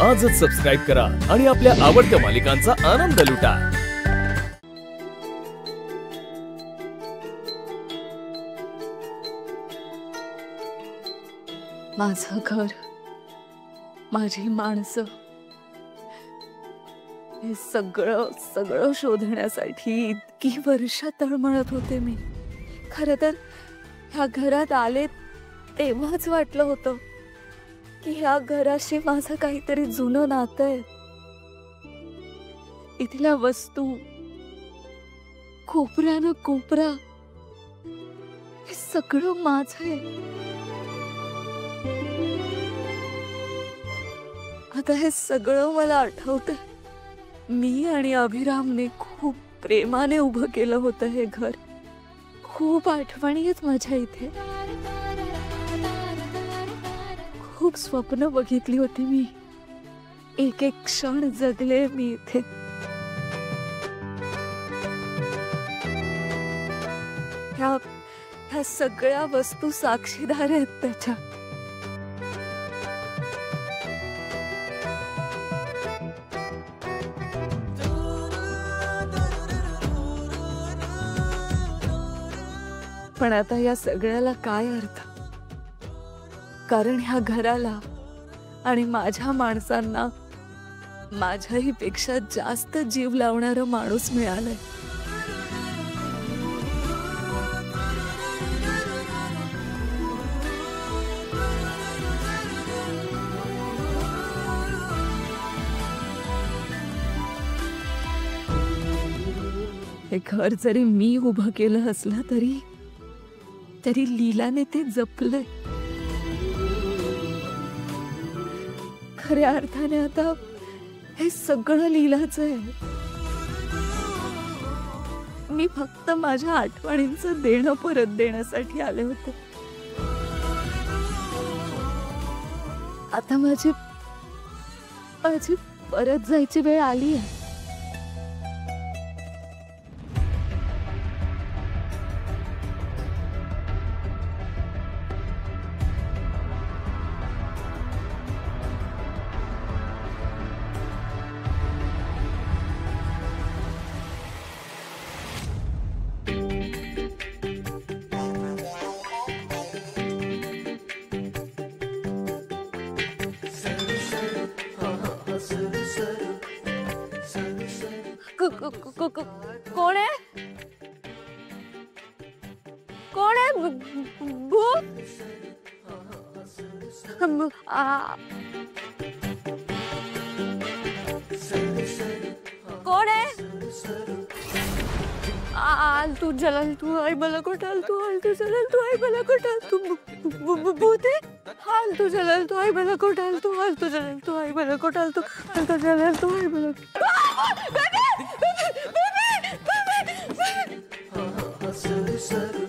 आजच सबस्क्राईब करा आणि आपल्या आवडत्या मालिकांचा आनंद लुटा। माझं घर, माझी माणसं, हे सगळं सगळं शोधण्यासाठी इतकी वर्ष तळमळत होते मी। खरं तर ह्या घरात आले तेव्हाच वाटलं होतं की ह्या घराशी माझं काहीतरी जुनं नातं आहे। इथल्या वस्तू, कोपऱ्यानं कोपरा, हे सगळं माझं आहे। आता हे सगळं मला आठवतं। मी आणि अभिरामने खूप प्रेमाने उभं केलं होतं हे घर। खूप आठवणी आहेत माझ्या इथे। खूप स्वप्न बघितली होती मी। एक एक क्षण जगले मी इथे। ह्या सगळ्या वस्तू साक्षीदार आहेत त्याच्या। पण आता या सगळ्याला काय अर्थ? कारण ह्या घराला आणि माझ्या माणसांना माझ्याही पेक्षा जास्त जीव लावणारा माणूस मिळालाय। हे घर जरी मी उभं केलं असलं तरी लीलाने ते जपलंय। खऱ्या अर्थाने आता हे सगळं लीलाचं आहे। मी फक्त माझ्या आठवणींचं देणं परत देण्यासाठी आले होते। आता माझी परत जायची वेळ आली आहे। कौन है? कौन है? कौन है? आलतू जलालतू आई मला कोटालतू आलतू जलालतू आई मला कोटालतू भूते आलतू जलालतू आई मला कोटालतू आलतू जलालतू आई मला कोटालतू आलतू जलालतू आई मला बेबी बेबी बेबी